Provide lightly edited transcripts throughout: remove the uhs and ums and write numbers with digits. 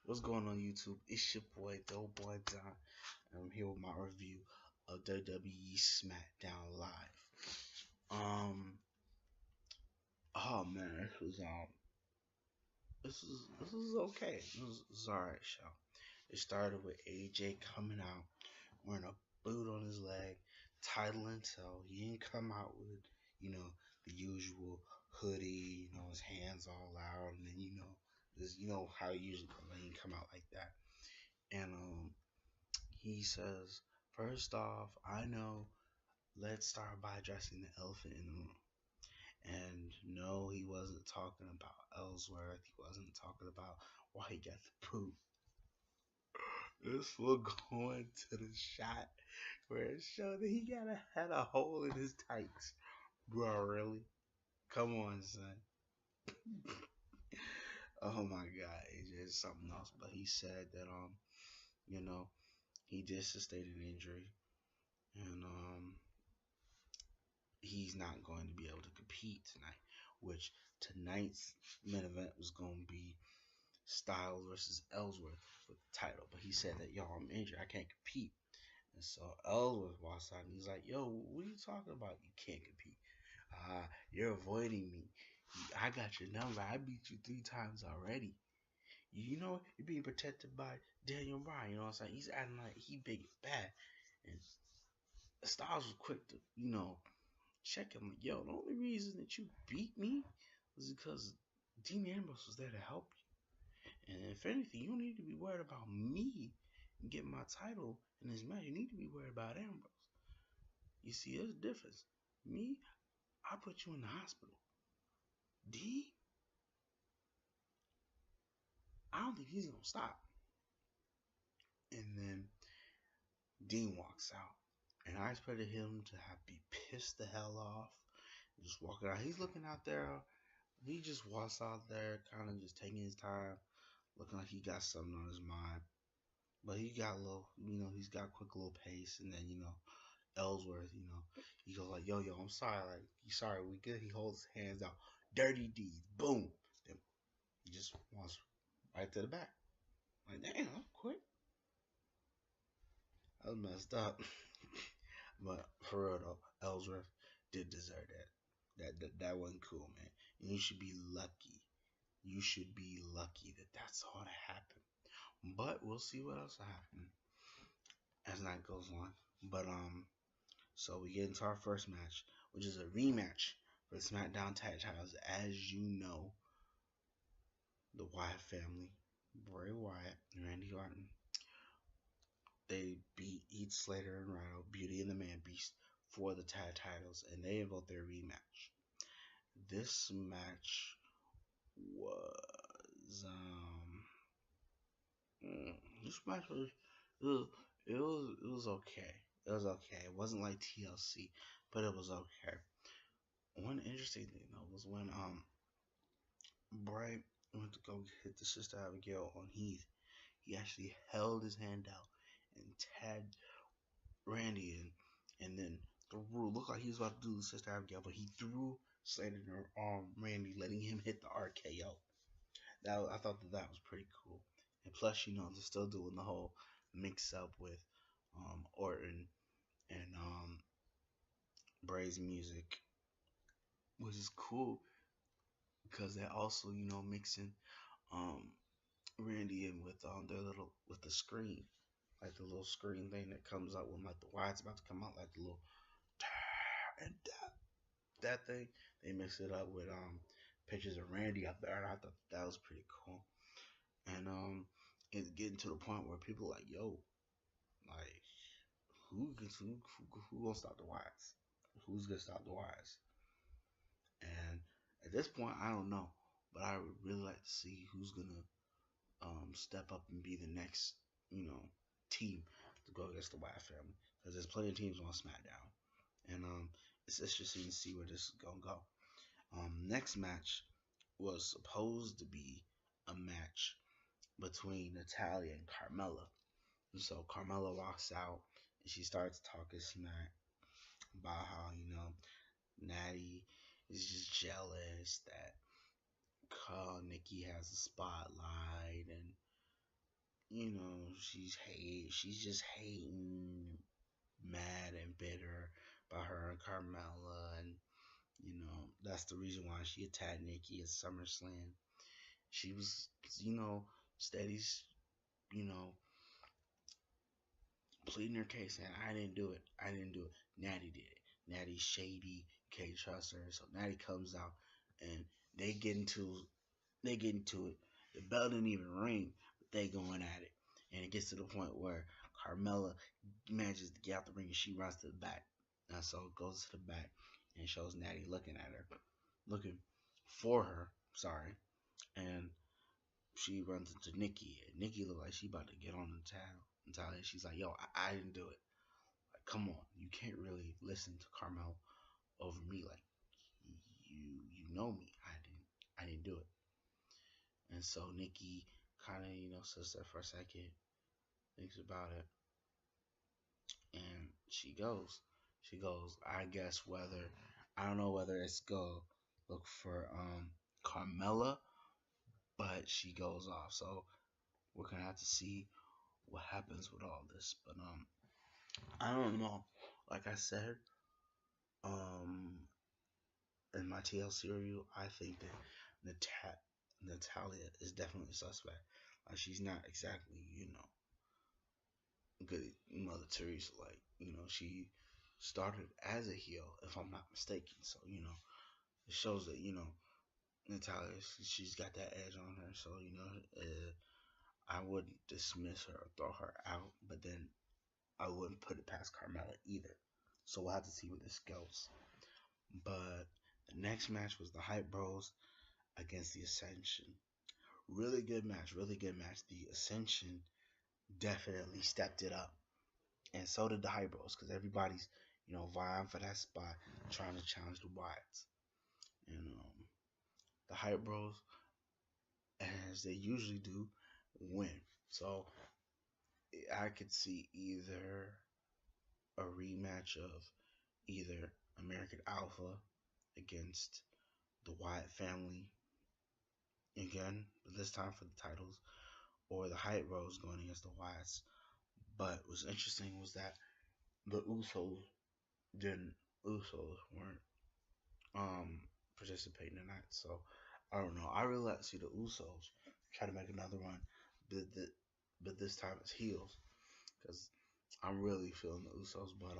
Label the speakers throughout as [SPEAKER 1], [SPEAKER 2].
[SPEAKER 1] What's going on YouTube? It's your boy, the old boy Don, and I'm here with my review of WWE Smackdown Live. Um, oh man, this is okay. This is alright show. It started with AJ coming out wearing a boot on his leg, title and toe. He didn't come out with you know the usual hoodie, his hands all out, and then this how he usually come. He didn't come out like that, and he says, first off, I know, let's start by addressing the elephant in the room. And no, he wasn't talking about Ellsworth. He wasn't talking about why he got the poop. This fool going to the shot where it showed that he had a hole in his tights. Bro, really? Come on, son. Oh my god, it's just something else. But he said that you know, he did sustain an injury and he's not going to be able to compete tonight, which tonight's main event was going to be Styles versus Ellsworth for the title. But he said that, yo, I'm injured. I can't compete. And so Ellsworth walks out and he's like, yo, what are you talking about? You can't compete. You're avoiding me. I got your number. I beat you 3 times already. You're being protected by Daniel Bryan. You know what I'm saying? He's acting like he big and bad. And Styles was quick to, check him. Like, yo, the only reason that you beat me was because Dean Ambrose was there to help you. And if anything, you don't need to be worried about me and getting my title in this match. You need to be worried about Ambrose. You see, there's a difference. Me, I put you in the hospital. D, I don't think he's gonna stop. And then Dean walks out, and I expected him to be pissed the hell off, just walking out. He's looking out there. He just walks out there, kind of just taking his time, looking like he got something on his mind. But he got a little, he's got a quick little pace, and then Ellsworth, he goes like, yo, I'm sorry, like, you sorry, we good. He holds his hands out, dirty deeds, boom. Then he just walks right to the back. Like, damn, that was quick. That was messed up. But for real though, Ellsworth did deserve that. That wasn't cool, man. And you should be lucky. You should be lucky that that's all that happened. But we'll see what else will happen as night goes on. But so we get into our first match, which is a rematch for the SmackDown Tag Titles. As you know, the Wyatt family, Bray Wyatt, and Randy Orton, they beat Heath Slater and Rhino, Beauty and the Man Beast, for the tag titles, and they involved their rematch. This match was this match was it was okay. It was okay. It wasn't like TLC, but it was okay. One interesting thing though was when Bray went to go hit the Sister Abigail on Heath. He actually held his hand out and tagged Randy in, and then threw. Looked like he was about to do the Sister Abigail, but he threw Slater on Randy, letting him hit the RKO. I thought that was pretty cool. And plus, they're still doing the whole mix up with Orton and Bray's music, which is cool because they're also mixing um Randy in with their little with the screen, like the little screen thing that comes out when like the Wyatt's about to come out, like the little and that thing. They mix it up with pictures of Randy up there, and I thought that was pretty cool. And it's getting to the point where people are like, yo, like who gonna stop the Wyatts? Who's gonna stop the Wyatts? And at this point, I don't know, but I would really like to see who's gonna step up and be the next, team to go against the Wyatt family. Because there's plenty of teams on SmackDown, and it's interesting to see where this is gonna go. Next match was supposed to be a match between Natalia and Carmella. And so Carmella walks out and she starts talking smack about how, Natty is just jealous that Nikki has a spotlight, and she's just hating, mad and bitter about her and Carmella, and that's the reason why she attacked Nikki at SummerSlam. She was, you know, steady, you know, pleading her case, and I didn't do it. I didn't do it. Natty did it. Natty's shady. Can't trust her. So Natty comes out, and they get into they get into it. The bell didn't even ring, but they going at it, and it gets to the point where Carmella manages to get out the ring, and she runs to the back. And so it goes to the back and shows Natty looking at her, looking for her. Sorry, and she runs into Nikki. And Nikki look like she about to get on the towel. Natalia, she's like, "Yo, I didn't do it. Like, come on, you can't really listen to Carmel over me. Like, you know me. I didn't do it." And so Nikki kind of sits there for a second, thinks about it, and She goes. I guess whether I don't know whether it's go look for Carmella, but she goes off. So we're gonna have to see what happens with all this. But I don't know. Like I said, um, in my TLC review, I think that Natalia is definitely a suspect. She's not exactly, good Mother Teresa. Like, she started as a heel, if I'm not mistaken. So, it shows that, Natalia, she's got that edge on her. So, I wouldn't dismiss her or throw her out, but then I wouldn't put it past Carmella either. So we'll have to see where this goes. But the next match was the Hype Bros against the Ascension. Really good match, really good match. The Ascension definitely stepped it up, and so did the Hype Bros, because everybody's vying for that spot, trying to challenge the Wyatts. And the Hype Bros, as they usually do, win. So I could see either a rematch of either American Alpha against the Wyatt family again, but this time for the titles, or the Hype Bros going against the Wyatts. But what's interesting was that the didn't Usos weren't participating tonight. So I don't know. I really like to see the Usos try to make another run, but this time it's heels, because I'm really feeling the Usos. But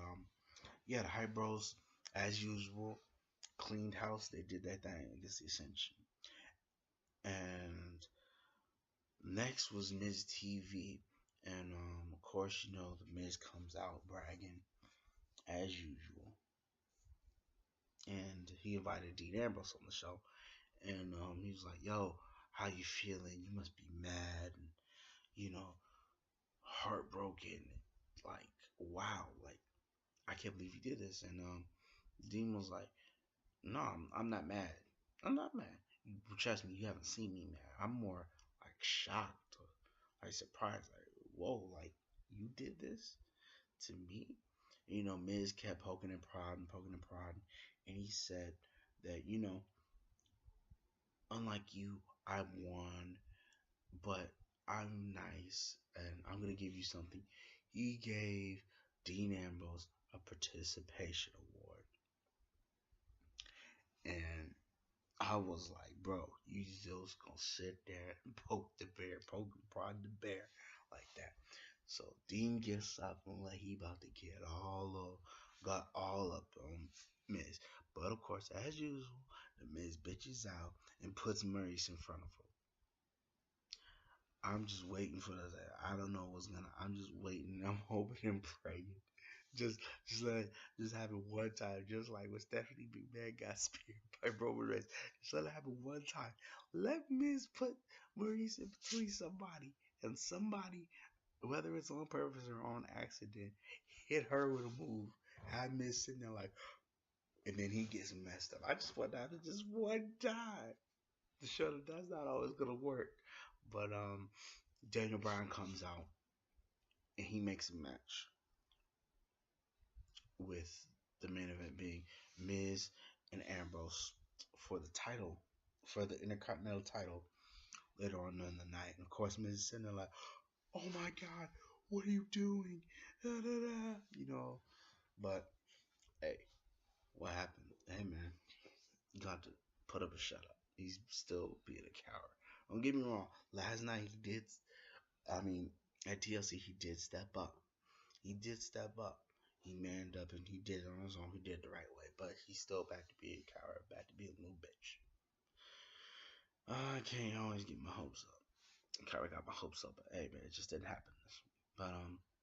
[SPEAKER 1] yeah, the Hype Bros, as usual, cleaned house. They did that thing against the Ascension. And next was Miz TV. And of course, the Miz comes out bragging as usual. And he invited Dean Ambrose on the show. And he was like, "Yo, how you feeling? You must be mad and, you know, heartbroken. Like, wow, like, I can't believe you did this." And Dean was like, "No, I'm not mad. I'm not mad. Trust me, you haven't seen me mad. I'm more like shocked or like surprised. Like, whoa, like you did this to me." Miz kept poking and prodding, and he said that unlike you, I won, but I'm nice, and I'm gonna give you something. He gave Dean Ambrose a participation award, and I was like, bro, you just gonna sit there and poke the bear, poke and prod the bear like that. So Dean gets up and like he about to got all up on Miz. But of course, as usual, the Miz bitches out and puts Maurice in front of him. I'm just waiting for that. I don't know what's gonna. I'm just waiting. I'm hoping and praying. Just, just have it one time. Just like when Stephanie McMahon got speared by Roman Reigns. Just let it happen one time. Let Miz put Maurice in between somebody, and somebody, whether it's on purpose or on accident, hit her with a move. Have Miz sitting there like, and then he gets messed up. I just want that just one time to show that that's not always gonna work. But Daniel Bryan comes out and he makes a match with the main event being Miz and Ambrose for the title, for the Intercontinental title later on in the night. And of course, Miz is sitting there like, oh my god, what are you doing? Da, da, da. But hey, what happened? Hey man, you got to put up a shut up. He's still being a coward. Don't get me wrong. Last night he did. I mean, at TLC he did step up. He did step up. He manned up and he did it on his own. He did it the right way. But he's still back to being a coward, back to being a little bitch. I can't always get my hopes up. Kyrie got my hopes up, but hey man, it just didn't happen. But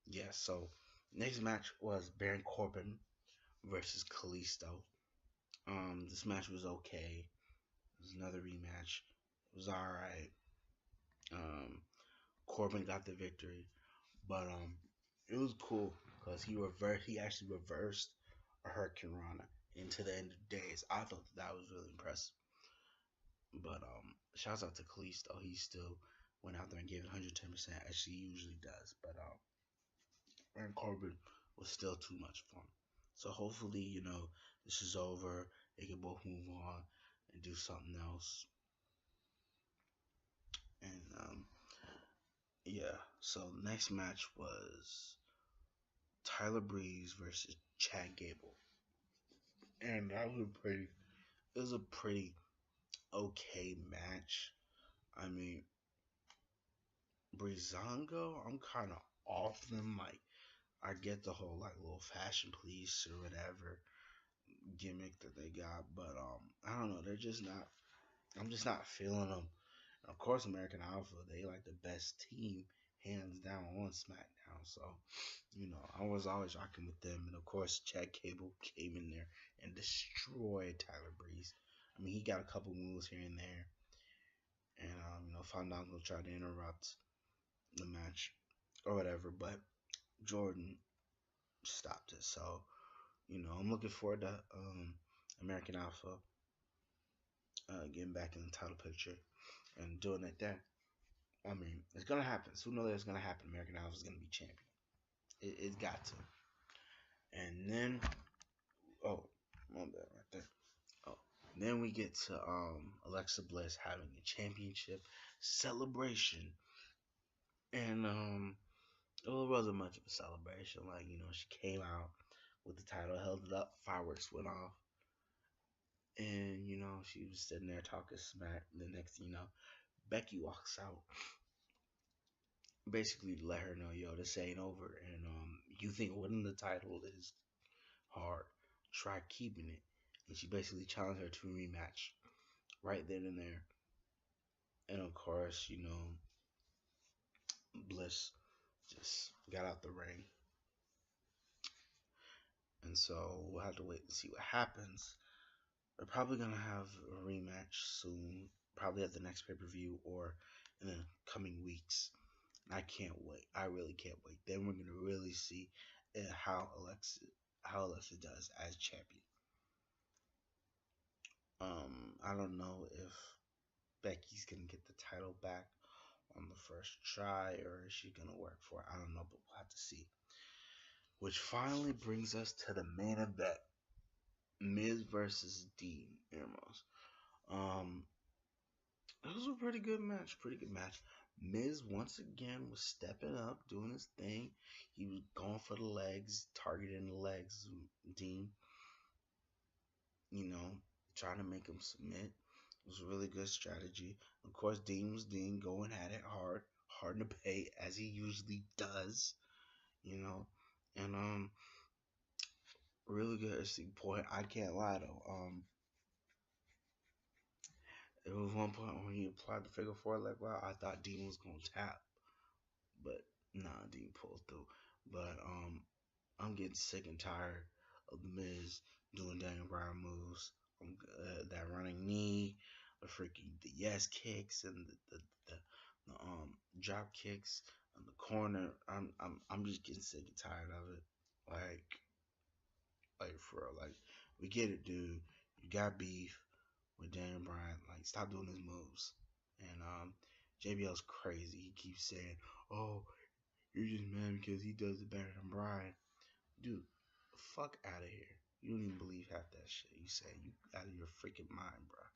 [SPEAKER 1] yeah. So next match was Baron Corbin versus Kalisto. This match was okay. It was another rematch. It was all right. Um, Corbin got the victory, but it was cool because he actually reversed a Hurricane Rana into the end of days. I thought that was really impressive. But shouts out to Kalisto. He still went out there and gave it 110% as she usually does. But Baron Corbin was still too much fun. So hopefully, this is over. They can both move on and do something else. And yeah. So next match was Tyler Breeze versus Chad Gable, and that was a pretty. It was a pretty okay match. I mean, Breezango, I'm kind of off them. Like, I get the whole like little fashion police or whatever gimmick that they got, but I don't know. They're just not. I'm just not feeling them. And of course, American Alpha, they like the best team hands down on SmackDown. So, I was always rocking with them. And of course, Chad Cable came in there and destroyed Tyler Breeze. I mean, he got a couple moves here and there, and Fandango tried to interrupt the match or whatever, but Jordan stopped it. So, I'm looking forward to American Alpha getting back in the title picture and doing it there. I mean, it's gonna happen. Sooner or later, it's gonna happen. American Alpha is gonna be champion. It's got to. And then, oh, my bad, right there. Oh, then we get to Alexa Bliss having a championship celebration, and it wasn't much of a celebration. Like she came out with the title, held it up, fireworks went off, and she was sitting there talking smack. And the next thing you know, Becky walks out, basically to let her know, yo, this ain't over, and you think winning the title is hard, try keeping it. And she basically challenged her to a rematch right then and there. And of course, Bliss just got out the ring. And so we'll have to wait and see what happens. They're probably going to have a rematch soon, probably at the next pay per view or in the coming weeks. I can't wait. I really can't wait. Then we're going to really see how Alexa does as champion. I don't know if Becky's gonna get the title back on the first try, or is she gonna work for it? I don't know, but we'll have to see. Which finally brings us to the main event: Miz versus Dean Ambrose. It was a pretty good match. Pretty good match. Miz once again was stepping up, doing his thing. He was going for the legs, targeting the legs. Dean, you know, trying to make him submit. It was a really good strategy. Of course, Dean was Dean, going at it hard to pay as he usually does, and really good at the point. I can't lie though. It was one point when he applied the figure four leg lock. I thought Dean was gonna tap, but nah, Dean pulled through. But I'm getting sick and tired of the Miz doing Daniel Bryan moves. That running knee, the yes kicks, and the drop kicks in the corner. I'm just getting sick and tired of it. Like for real. Like, we get it, dude. You got beef with Daniel Bryan. Like, stop doing his moves. And JBL's crazy. He keeps saying, "Oh, you're just mad because he does it better than Bryan." Dude, fuck out of here. You don't even believe half that shit you say. You out of your freaking mind, bro.